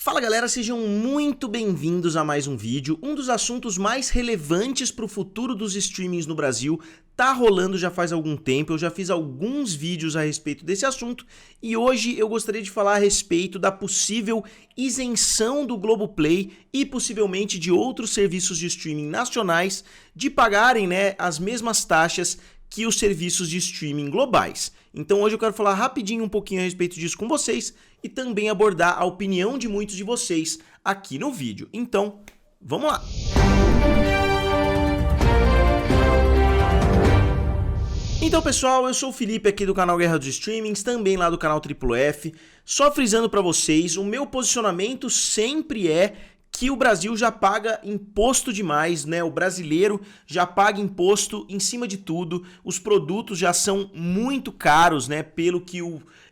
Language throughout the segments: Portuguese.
Fala galera, sejam muito bem-vindos a mais um vídeo. Um dos assuntos mais relevantes para o futuro dos streamings no Brasil tá rolando já faz algum tempo, eu já fiz alguns vídeos a respeito desse assunto e hoje eu gostaria de falar a respeito da possível isenção do Globoplay e possivelmente de outros serviços de streaming nacionais de pagarem, as mesmas taxas que os serviços de streaming globais. Então hoje eu quero falar rapidinho um pouquinho a respeito disso com vocês e também abordar a opinião de muitos de vocês aqui no vídeo. Então, vamos lá! Então pessoal, eu sou o Felipe aqui do canal Guerra dos Streamings, também lá do canal F. Só frisando para vocês, o meu posicionamento sempre é que o Brasil já paga imposto demais, O brasileiro já paga imposto em cima de tudo, os produtos já são muito caros,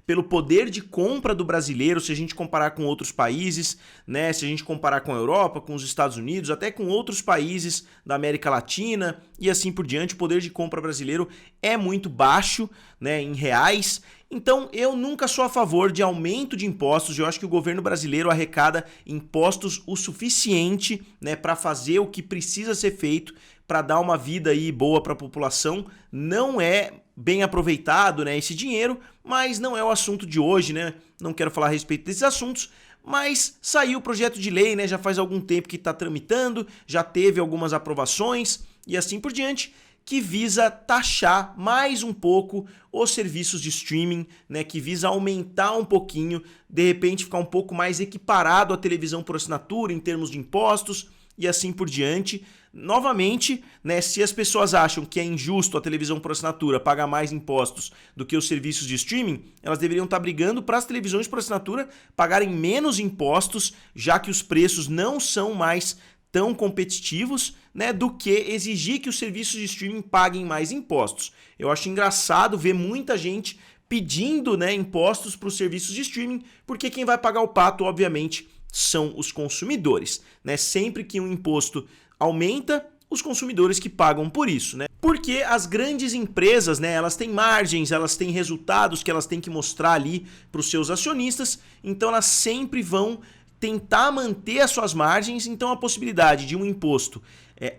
pelo poder de compra do brasileiro, se a gente comparar com outros países, se a gente comparar com a Europa, com os Estados Unidos, até com outros países da América Latina e assim por diante, o poder de compra brasileiro é muito baixo, em reais. Então eu nunca sou a favor de aumento de impostos, eu acho que o governo brasileiro arrecada impostos o suficiente para fazer o que precisa ser feito para dar uma vida aí boa para a população. Não é bem aproveitado esse dinheiro, mas não é o assunto de hoje, Não quero falar a respeito desses assuntos, mas saiu o projeto de lei, já faz algum tempo que está tramitando, já teve algumas aprovações e assim por diante, que visa taxar mais um pouco os serviços de streaming, que visa aumentar um pouquinho, de repente ficar um pouco mais equiparado à televisão por assinatura em termos de impostos e assim por diante. Novamente, se as pessoas acham que é injusto a televisão por assinatura pagar mais impostos do que os serviços de streaming, elas deveriam estar brigando para as televisões por assinatura pagarem menos impostos, já que os preços não são mais tão competitivos, do que exigir que os serviços de streaming paguem mais impostos. Eu acho engraçado ver muita gente pedindo, impostos para os serviços de streaming, porque quem vai pagar o pato, obviamente, são os consumidores, Sempre que um imposto aumenta, os consumidores que pagam por isso, Porque as grandes empresas, elas têm margens, elas têm resultados que elas têm que mostrar ali para os seus acionistas, então elas sempre vão tentar manter as suas margens, então a possibilidade de um imposto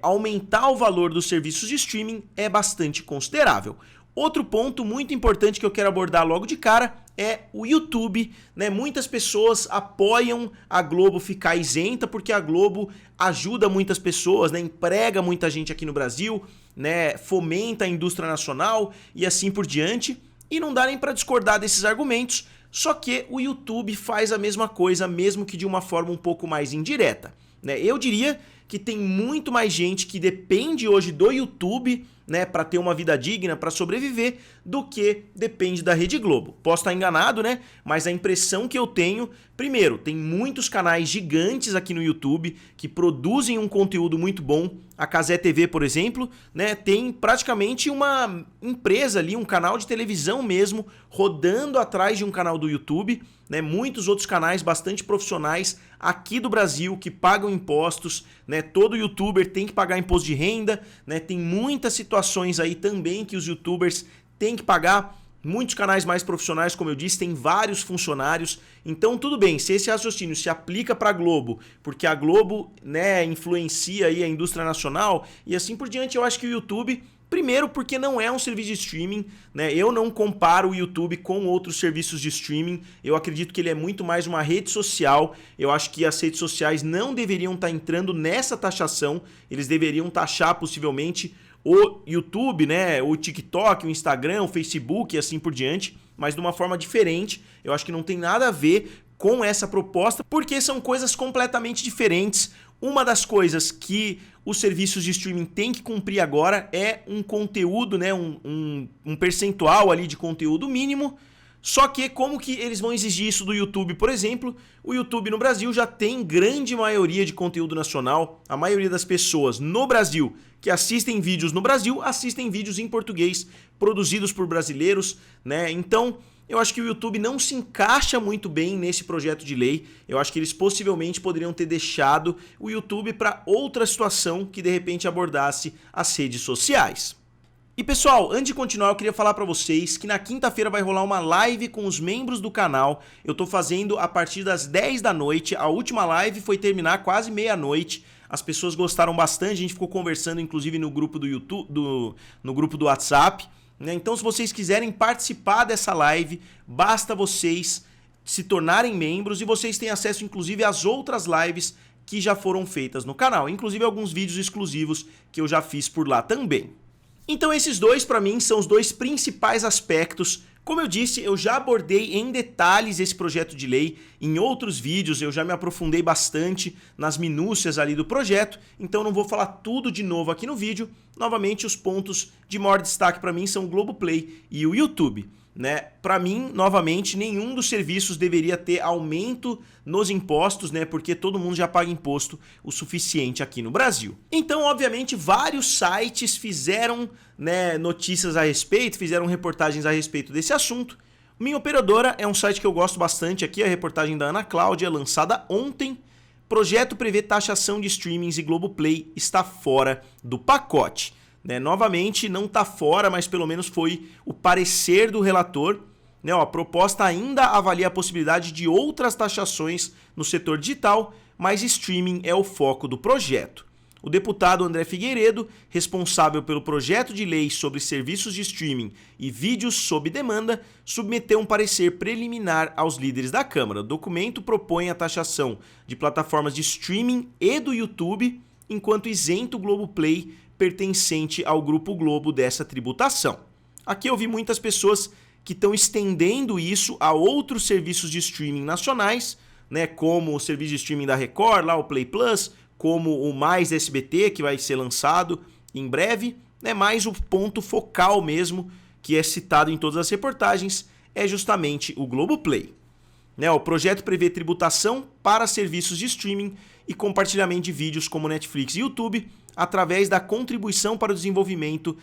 aumentar o valor dos serviços de streaming é bastante considerável. Outro ponto muito importante que eu quero abordar logo de cara é o YouTube, Muitas pessoas apoiam a Globo ficar isenta porque a Globo ajuda muitas pessoas, emprega muita gente aqui no Brasil, fomenta a indústria nacional e assim por diante. E não dá nem para discordar desses argumentos, só que o YouTube faz a mesma coisa, mesmo que de uma forma um pouco mais indireta. Eu diria que tem muito mais gente que depende hoje do YouTube, para ter uma vida digna, para sobreviver, do que depende da Rede Globo. Posso estar enganado, mas a impressão que eu tenho, primeiro, tem muitos canais gigantes aqui no YouTube que produzem um conteúdo muito bom. A Cazé TV, por exemplo, tem praticamente uma empresa ali, um canal de televisão mesmo, rodando atrás de um canal do YouTube. Muitos outros canais bastante profissionais aqui do Brasil que pagam impostos, todo youtuber tem que pagar imposto de renda, tem muitas situações aí também que os youtubers têm que pagar. Muitos canais mais profissionais, como eu disse, tem vários funcionários. Então tudo bem, se esse raciocínio se aplica para a Globo, porque a Globo influencia aí a indústria nacional e assim por diante, eu acho que o YouTube, primeiro porque não é um serviço de streaming, Eu não comparo o YouTube com outros serviços de streaming. Eu acredito que ele é muito mais uma rede social. Eu acho que as redes sociais não deveriam estar entrando nessa taxação. Eles deveriam taxar possivelmente o YouTube, o TikTok, o Instagram, o Facebook e assim por diante, mas de uma forma diferente. Eu acho que não tem nada a ver com essa proposta, porque são coisas completamente diferentes. Uma das coisas que os serviços de streaming têm que cumprir agora é um conteúdo, um percentual ali de conteúdo mínimo. Só que como que eles vão exigir isso do YouTube, por exemplo? O YouTube no Brasil já tem grande maioria de conteúdo nacional. A maioria das pessoas no Brasil que assistem vídeos no Brasil, assistem vídeos em português, produzidos por brasileiros, Então, eu acho que o YouTube não se encaixa muito bem nesse projeto de lei. Eu acho que eles possivelmente poderiam ter deixado o YouTube para outra situação que de repente abordasse as redes sociais. E pessoal, antes de continuar, eu queria falar pra vocês que na quinta-feira vai rolar uma live com os membros do canal. Eu tô fazendo a partir das 10 da noite, a última live foi terminar quase meia-noite. As pessoas gostaram bastante, a gente ficou conversando inclusive no grupo do YouTube, no grupo do WhatsApp, né? Então se vocês quiserem participar dessa live, basta vocês se tornarem membros e vocês têm acesso inclusive às outras lives que já foram feitas no canal, inclusive alguns vídeos exclusivos que eu já fiz por lá também. Então esses dois para mim são os dois principais aspectos. Como eu disse, eu já abordei em detalhes esse projeto de lei em outros vídeos, eu já me aprofundei bastante nas minúcias ali do projeto, então não vou falar tudo de novo aqui no vídeo. Novamente, os pontos de maior destaque para mim são o Globoplay e o YouTube. Né? Para mim, novamente, nenhum dos serviços deveria ter aumento nos impostos, né? Porque todo mundo já paga imposto o suficiente aqui no Brasil. Então, obviamente, vários sites fizeram, né, notícias a respeito, fizeram reportagens a respeito desse assunto. Minha Operadora é um site que eu gosto bastante aqui, a reportagem da Ana Cláudia, lançada ontem. Projeto prevê taxação de streamings e Globoplay está fora do pacote. Né, novamente, não está fora, mas pelo menos foi o parecer do relator. Né, a proposta ainda avalia a possibilidade de outras taxações no setor digital, mas streaming é o foco do projeto. O deputado André Figueiredo, responsável pelo projeto de lei sobre serviços de streaming e vídeos sob demanda, submeteu um parecer preliminar aos líderes da Câmara. O documento propõe a taxação de plataformas de streaming e do YouTube, enquanto isenta o Globoplay pertencente ao Grupo Globo dessa tributação. Aqui eu vi muitas pessoas que estão estendendo isso a outros serviços de streaming nacionais, né, como o serviço de streaming da Record, lá o Play Plus, como o Mais SBT, que vai ser lançado em breve, né, mas o ponto focal mesmo, que é citado em todas as reportagens, é justamente o Globoplay. Né, o projeto prevê tributação para serviços de streaming e compartilhamento de vídeos como Netflix e YouTube, através da contribuição para o desenvolvimento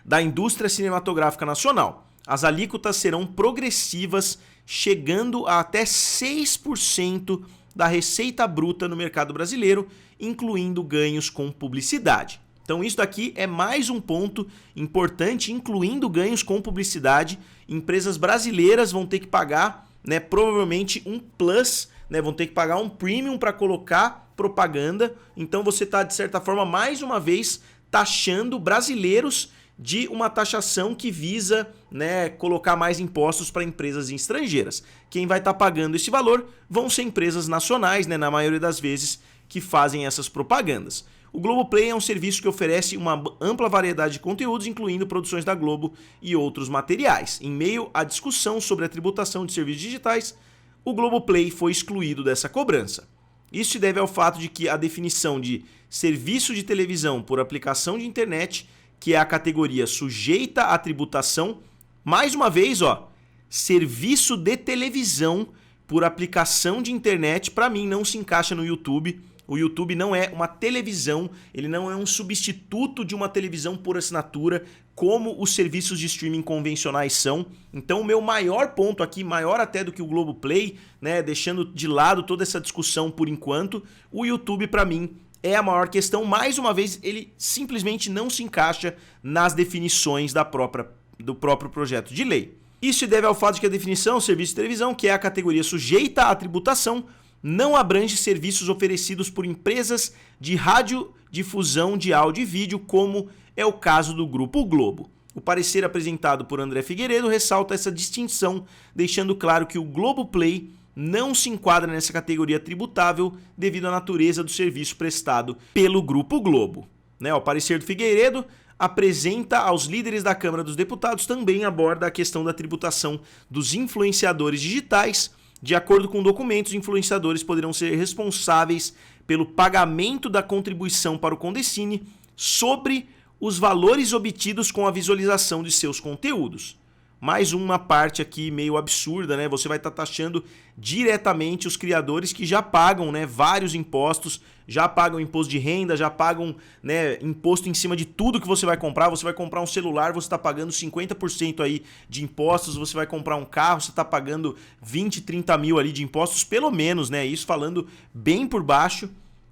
da indústria cinematográfica nacional. As alíquotas serão progressivas, chegando a até 6% da receita bruta no mercado brasileiro, incluindo ganhos com publicidade. Então isso daqui é mais um ponto importante, incluindo ganhos com publicidade. Empresas brasileiras vão ter que pagar, né, provavelmente um plus, né, vão ter que pagar um premium para colocar propaganda. Então você está, de certa forma, mais uma vez taxando brasileiros de uma taxação que visa, né, colocar mais impostos para empresas estrangeiras. Quem vai estar pagando esse valor vão ser empresas nacionais, né, na maioria das vezes, que fazem essas propagandas. O Globoplay é um serviço que oferece uma ampla variedade de conteúdos, incluindo produções da Globo e outros materiais. Em meio à discussão sobre a tributação de serviços digitais, o Globoplay foi excluído dessa cobrança. Isso se deve ao fato de que a definição de serviço de televisão por aplicação de internet, que é a categoria sujeita à tributação, mais uma vez, ó, serviço de televisão por aplicação de internet, para mim não se encaixa no YouTube. O YouTube não é uma televisão, ele não é um substituto de uma televisão por assinatura, como os serviços de streaming convencionais são. Então o meu maior ponto aqui, maior até do que o Globoplay, né, deixando de lado toda essa discussão por enquanto, o YouTube para mim é a maior questão. Mais uma vez, ele simplesmente não se encaixa nas definições do próprio projeto de lei. Isso se deve ao fato de que a definição serviço de televisão, que é a categoria sujeita à tributação, não abrange serviços oferecidos por empresas de radiodifusão de áudio e vídeo, como é o caso do Grupo Globo. O parecer apresentado por André Figueiredo ressalta essa distinção, deixando claro que o Globoplay não se enquadra nessa categoria tributável devido à natureza do serviço prestado pelo Grupo Globo. O parecer do Figueiredo apresenta aos líderes da Câmara dos Deputados, também aborda a questão da tributação dos influenciadores digitais. De acordo com documentos, influenciadores poderão ser responsáveis pelo pagamento da contribuição para o Condecine sobre os valores obtidos com a visualização de seus conteúdos. Mais uma parte aqui meio absurda, né? Você vai estar taxando diretamente os criadores que já pagam, né, vários impostos, já pagam imposto de renda, já pagam, né, imposto em cima de tudo que você vai comprar. Você vai comprar um celular, você está pagando 50% aí de impostos. Você vai comprar um carro, você está pagando 20, 30 mil ali de impostos, pelo menos, né? Isso falando bem por baixo.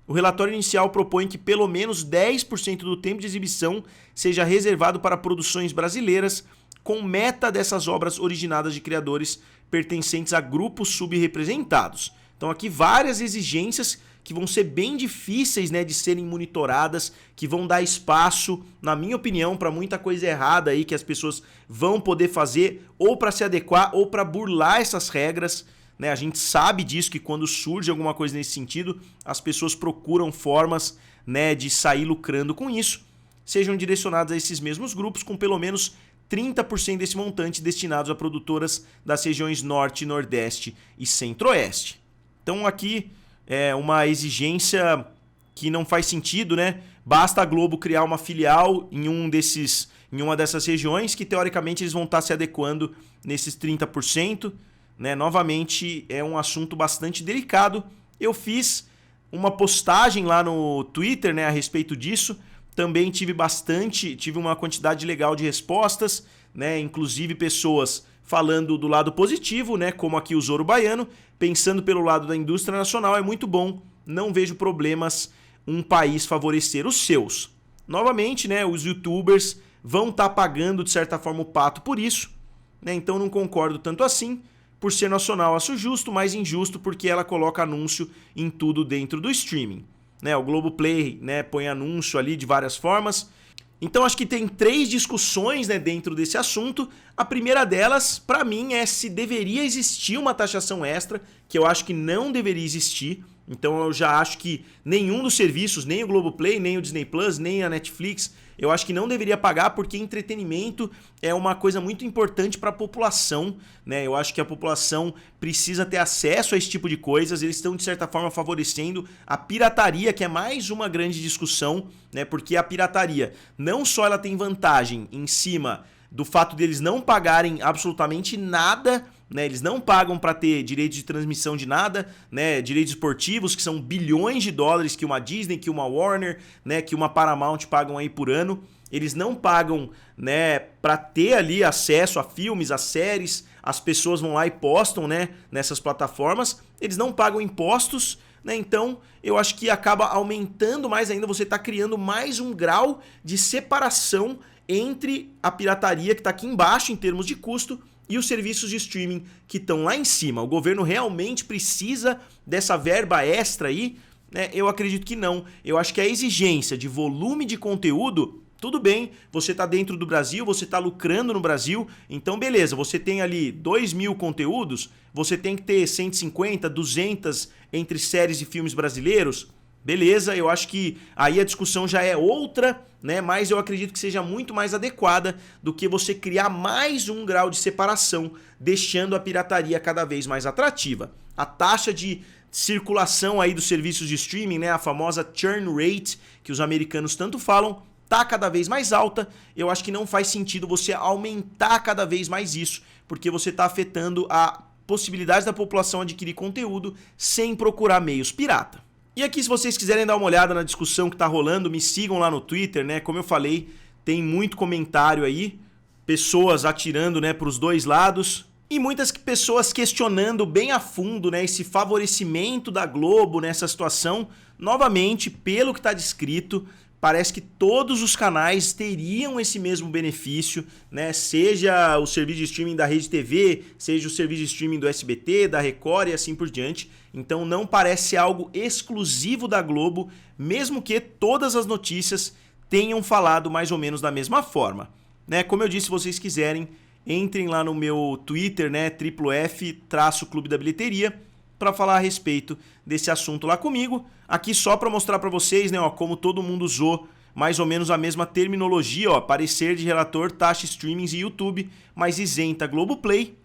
O relatório inicial propõe que pelo menos 10% do tempo de exibição seja reservado para produções brasileiras, com meta dessas obras originadas de criadores pertencentes a grupos subrepresentados. Então aqui várias exigências que vão ser bem difíceis, né, de serem monitoradas, que vão dar espaço, na minha opinião, para muita coisa errada aí que as pessoas vão poder fazer ou para se adequar ou para burlar essas regras. Né? A gente sabe disso, que quando surge alguma coisa nesse sentido, as pessoas procuram formas, né, de sair lucrando com isso, sejam direcionadas a esses mesmos grupos, com pelo menos 30% desse montante destinados a produtoras das regiões Norte, Nordeste e Centro-Oeste. Então aqui é uma exigência que não faz sentido, né? Basta a Globo criar uma filial em uma dessas regiões que teoricamente eles vão estar se adequando nesses 30%. Né? Novamente é um assunto bastante delicado. Eu fiz uma postagem lá no Twitter, né, a respeito disso. Também tive uma quantidade legal de respostas, né, inclusive pessoas falando do lado positivo, né, como aqui o Zoro Baiano, pensando pelo lado da indústria nacional, é muito bom, não vejo problemas um país favorecer os seus. Novamente, né, os youtubers vão estar pagando de certa forma o pato por isso, né, então não concordo tanto assim. Por ser nacional, acho justo, mas injusto porque ela coloca anúncio em tudo dentro do streaming. Né, o Globoplay, né, põe anúncio ali de várias formas. Então acho que tem 3 discussões, né, dentro desse assunto. A primeira delas, para mim, é se deveria existir uma taxação extra, que eu acho que não deveria existir. Então eu já acho que nenhum dos serviços, nem o Globoplay, nem o Disney Plus, nem a Netflix, eu acho que não deveria pagar, porque entretenimento é uma coisa muito importante para a população, né? Eu acho que a população precisa ter acesso a esse tipo de coisas. Eles estão, de certa forma, favorecendo a pirataria, que é mais uma grande discussão, né? Porque a pirataria, não só ela tem vantagem em cima do fato deles não pagarem absolutamente nada, né? Eles não pagam para ter direitos de transmissão de nada, né? Direitos esportivos, que são bilhões de dólares que uma Disney, que uma Warner, né? Que uma Paramount pagam aí por ano. Eles não pagam, né, para ter ali acesso a filmes, a séries. As pessoas vão lá e postam, né, nessas plataformas. Eles não pagam impostos, né? Então eu acho que acaba aumentando mais ainda. Você está criando mais um grau de separação entre a pirataria, que está aqui embaixo em termos de custo, e os serviços de streaming que estão lá em cima. O governo realmente precisa dessa verba extra aí? Né? Eu acredito que não. Eu acho que a exigência de volume de conteúdo, tudo bem, você está dentro do Brasil, você está lucrando no Brasil, então beleza, você tem ali 2.000 conteúdos, você tem que ter 150, 200 entre séries e filmes brasileiros. Beleza, eu acho que aí a discussão já é outra, né? Mas eu acredito que seja muito mais adequada do que você criar mais um grau de separação, deixando a pirataria cada vez mais atrativa. A taxa de circulação aí dos serviços de streaming, né? A famosa churn rate, que os americanos tanto falam, tá cada vez mais alta. Eu acho que não faz sentido você aumentar cada vez mais isso, porque você está afetando a possibilidade da população adquirir conteúdo sem procurar meios pirata. E aqui, se vocês quiserem dar uma olhada na discussão que tá rolando, me sigam lá no Twitter, né? Como eu falei, tem muito comentário aí, pessoas atirando, né, para os dois lados, e muitas pessoas questionando bem a fundo, né, esse favorecimento da Globo nessa situação. Novamente, pelo que está descrito, parece que todos os canais teriam esse mesmo benefício, né? Seja o serviço de streaming da Rede TV, seja o serviço de streaming do SBT, da Record e assim por diante. Então não parece algo exclusivo da Globo, mesmo que todas as notícias tenham falado mais ou menos da mesma forma. Né? Como eu disse, se vocês quiserem, entrem lá no meu Twitter, né, FF-Clube da Bilheteria, para falar a respeito desse assunto lá comigo. Aqui só para mostrar para vocês, né, ó, como todo mundo usou mais ou menos a mesma terminologia, ó, parecer de relator, taxa streamings e YouTube, mas isenta Globoplay.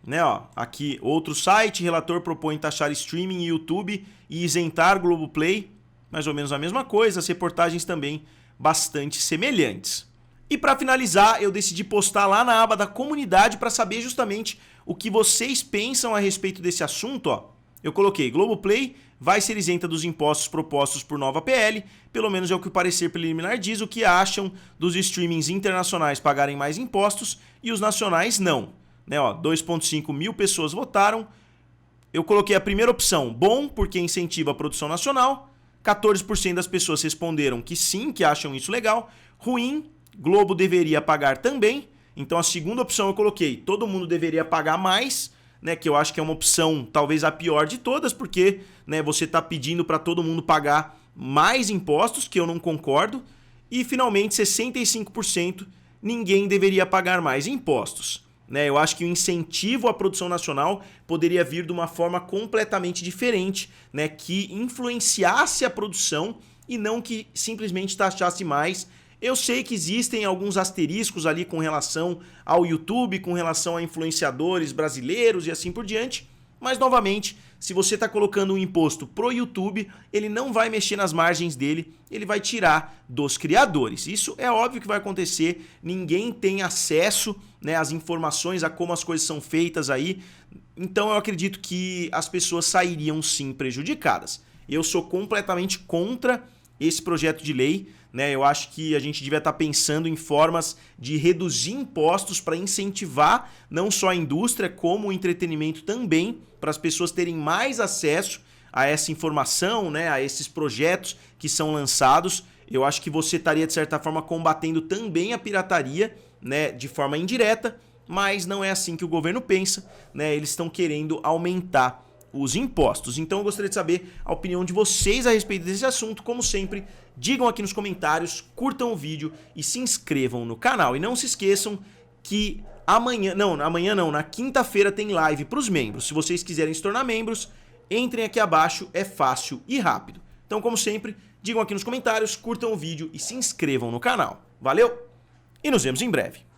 Né, ó, aqui outro site, relator propõe taxar streaming e YouTube e isentar Globoplay, mais ou menos a mesma coisa, as reportagens também bastante semelhantes. E para finalizar, eu decidi postar lá na aba da comunidade para saber justamente o que vocês pensam a respeito desse assunto. Ó. Eu coloquei: Globoplay vai ser isenta dos impostos propostos por nova PL, pelo menos é o que o parecer preliminar diz. O que acham dos streamings internacionais pagarem mais impostos e os nacionais não? Né, 2,5 mil pessoas votaram. Eu coloquei a primeira opção: bom, porque incentiva a produção nacional. 14% das pessoas responderam que sim, que acham isso legal. Ruim, Globo deveria pagar também. Então a segunda opção eu coloquei, todo mundo deveria pagar mais, né, que eu acho que é uma opção talvez a pior de todas, porque, né, você está pedindo para todo mundo pagar mais impostos, que eu não concordo. E finalmente 65% ninguém deveria pagar mais impostos. Né, eu acho que o incentivo à produção nacional poderia vir de uma forma completamente diferente, né, que influenciasse a produção e não que simplesmente taxasse mais. Eu sei que existem alguns asteriscos ali com relação ao YouTube, com relação a influenciadores brasileiros e assim por diante, mas novamente, se você está colocando um imposto pro YouTube, ele não vai mexer nas margens dele, ele vai tirar dos criadores. Isso é óbvio que vai acontecer, ninguém tem acesso, né, às informações, a como as coisas são feitas aí, então eu acredito que as pessoas sairiam sim prejudicadas. Eu sou completamente contra esse projeto de lei, né? Eu acho que a gente devia estar pensando em formas de reduzir impostos para incentivar não só a indústria, como o entretenimento também, para as pessoas terem mais acesso a essa informação, né? A esses projetos que são lançados. Eu acho que você estaria, de certa forma, combatendo também a pirataria, né? De forma indireta, mas não é assim que o governo pensa, né? Eles estão querendo aumentar os impostos. Então eu gostaria de saber a opinião de vocês a respeito desse assunto. Como sempre, digam aqui nos comentários, curtam o vídeo e se inscrevam no canal. E não se esqueçam que na quinta-feira tem live para os membros. Se vocês quiserem se tornar membros, entrem aqui abaixo, é fácil e rápido. Então, como sempre, digam aqui nos comentários, curtam o vídeo e se inscrevam no canal. Valeu e nos vemos em breve.